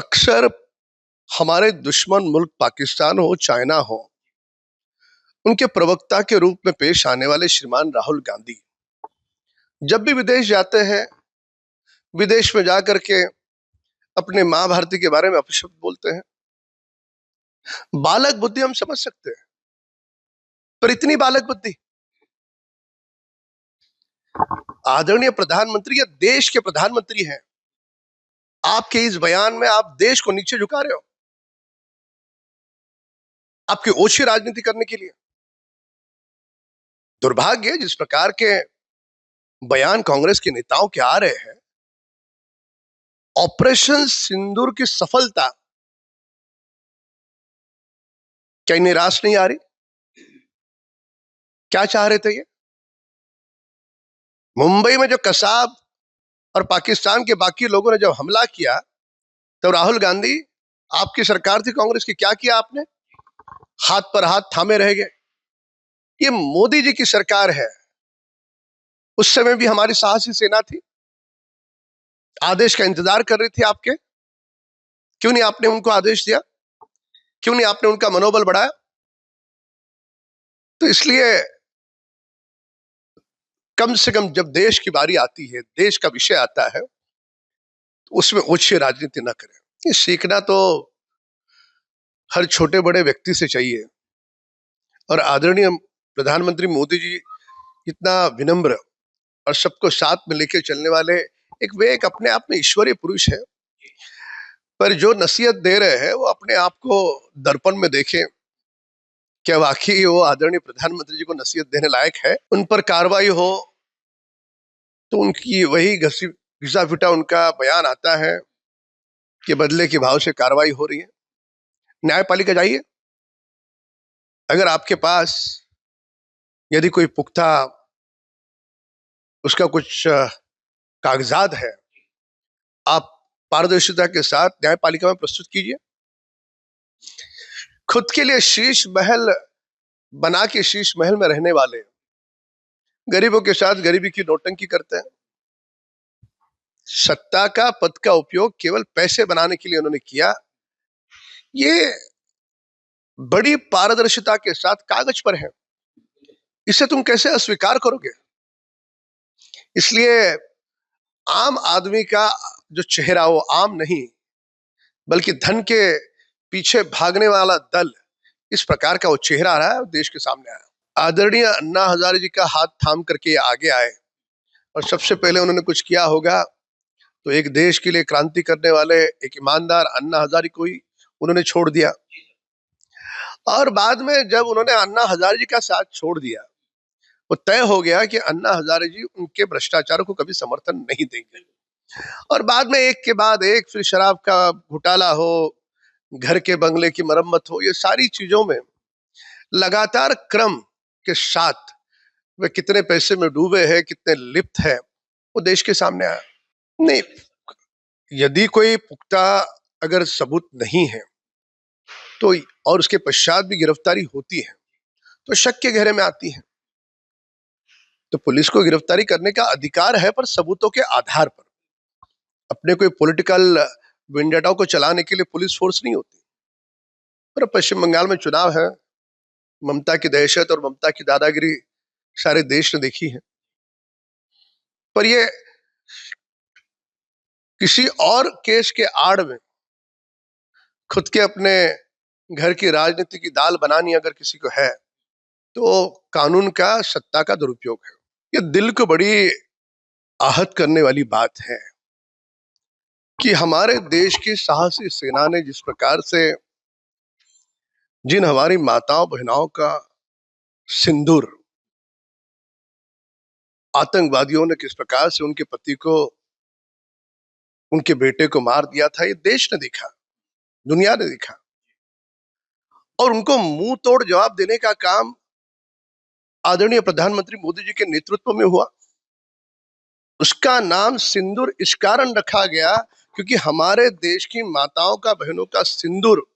अक्सर हमारे दुश्मन मुल्क पाकिस्तान हो चाइना हो, उनके प्रवक्ता के रूप में पेश आने वाले श्रीमान राहुल गांधी जब भी विदेश जाते हैं, विदेश में जाकर के अपने मां भारती के बारे में अपशब्द बोलते हैं। बालक बुद्धि हम समझ सकते हैं, पर इतनी बालक बुद्धि। आदरणीय प्रधानमंत्री या देश के प्रधानमंत्री हैं, आपके इस बयान में आप देश को नीचे झुका रहे हो, आपकी ओछी राजनीति करने के लिए। दुर्भाग्य जिस प्रकार के बयान कांग्रेस के नेताओं के आ रहे हैं, ऑपरेशन सिंदूर की सफलता क्या निराश नहीं आ रही? क्या चाह रहे थे ये? मुंबई में जो कसाब और पाकिस्तान के बाकी लोगों ने जब हमला किया, तो राहुल गांधी, आपकी सरकार थी कांग्रेस की, क्या किया आपने? हाथ पर हाथ थामे रह गए। ये मोदी जी की सरकार है, उस समय भी हमारी साहसी सेना थी, आदेश का इंतजार कर रही थी आपके। क्यों नहीं आपने उनको आदेश दिया? क्यों नहीं आपने उनका मनोबल बढ़ाया? तो इसलिए कम से कम जब देश की बारी आती है, देश का विषय आता है, तो उसमें ओछी राजनीति न करें। ये सीखना तो हर छोटे बड़े व्यक्ति से चाहिए। और आदरणीय प्रधानमंत्री मोदी जी इतना विनम्र और सबको साथ में लेकर चलने वाले एक अपने आप में ईश्वरीय पुरुष है। पर जो नसीहत दे रहे हैं, वो अपने आप को दर्पण में देखें, क्या वाकई वो आदरणीय प्रधानमंत्री जी को नसीहत देने लायक है? उन पर कार्रवाई हो तो उनकी वही घिसा पिटा उनका बयान आता है कि बदले के भाव से कार्रवाई हो रही है। न्यायपालिका जाइए, अगर आपके पास यदि कोई पुख्ता उसका कुछ कागजात है, आप पारदर्शिता के साथ न्यायपालिका में प्रस्तुत कीजिए। खुद के लिए शीश महल बना के शीश महल में रहने वाले गरीबों के साथ गरीबी की नोटंकी करते हैं। सत्ता का पद का उपयोग केवल पैसे बनाने के लिए उन्होंने किया। ये बड़ी पारदर्शिता के साथ कागज पर है, इसे तुम कैसे अस्वीकार करोगे? इसलिए आम आदमी का जो चेहरा, वो आम नहीं बल्कि धन के पीछे भागने वाला दल, इस प्रकार का वो चेहरा आ रहा है, देश के सामने आया। आदरणीय अन्ना हजारे जी का हाथ थाम करके आगे आए और सबसे पहले उन्होंने कुछ किया होगा तो एक देश के लिए क्रांति करने वाले एक ईमानदार अन्ना हजारे को ही उन्होंने छोड़ दिया। और बाद में जब उन्होंने अन्ना हजारे जी का साथ छोड़ दिया, वो तय हो गया कि अन्ना हजारे जी उनके भ्रष्टाचार को कभी समर्थन नहीं देंगे। और बाद में एक के बाद एक फिर शराब का घोटाला हो, घर के बंगले की मरम्मत हो, ये सारी चीजों में लगातार क्रम के साथ वे कितने पैसे में डूबे हैं, कितने लिप्त है, वो देश के सामने आया। नहीं, यदि कोई पुख्ता अगर सबूत नहीं है तो, और उसके पश्चात भी गिरफ्तारी होती है, तो शक के घेरे में आती है। तो पुलिस को गिरफ्तारी करने का अधिकार है, पर सबूतों के आधार पर। अपने कोई पॉलिटिकल वेंडेटा को चलाने के लिए पुलिस फोर्स नहीं होती। पर पश्चिम बंगाल में चुनाव है, ममता की दहशत और ममता की दादागिरी सारे देश ने देखी है। पर ये किसी और केस के आड़ में खुद के अपने घर की राजनीति की दाल बनानी अगर किसी को है, तो कानून का, सत्ता का दुरुपयोग है। ये दिल को बड़ी आहत करने वाली बात है कि हमारे देश की साहसी सेना ने जिस प्रकार से जिन हमारी माताओं बहनों का सिंदूर आतंकवादियों ने किस प्रकार से उनके पति को, उनके बेटे को मार दिया था, ये देश ने देखा, दुनिया ने देखा। और उनको मुंह तोड़ जवाब देने का काम आदरणीय प्रधानमंत्री मोदी जी के नेतृत्व में हुआ। उसका नाम सिंदूर इस कारण रखा गया क्योंकि हमारे देश की माताओं का, बहनों का सिंदूर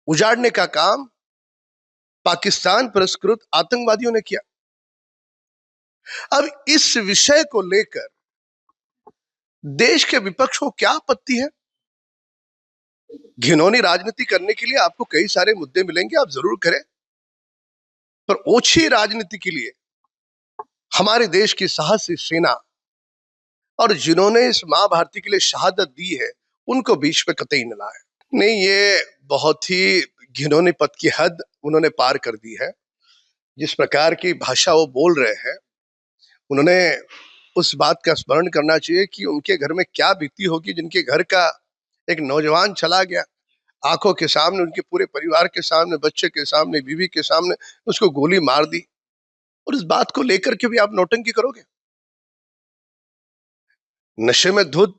उजाड़ने का काम पाकिस्तान पुरस्कृत आतंकवादियों ने किया। अब इस विषय को लेकर देश के विपक्ष को क्या आपत्ति है? घिनौनी राजनीति करने के लिए आपको कई सारे मुद्दे मिलेंगे, आप जरूर करें, पर ओछी राजनीति के लिए हमारे देश की साहसी सेना और जिन्होंने इस मां भारती के लिए शहादत दी है, उनको बीच में कतई न लाए। नहीं, ये बहुत ही घिनौनी पद की हद उन्होंने पार कर दी है। जिस प्रकार की भाषा वो बोल रहे हैं, उन्होंने उस बात का स्मरण करना चाहिए कि उनके घर में क्या बीती होगी, जिनके घर का एक नौजवान चला गया, आंखों के सामने, उनके पूरे परिवार के सामने, बच्चे के सामने, बीवी के सामने उसको गोली मार दी, और इस बात को लेकर के भी आप नौटंकी करोगे? नशे में धुत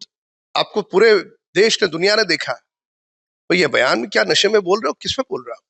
आपको पूरे देश ने, दुनिया ने देखा। तो ये बयान क्या नशे में बोल रहे हो, किस पे बोल रहे हो?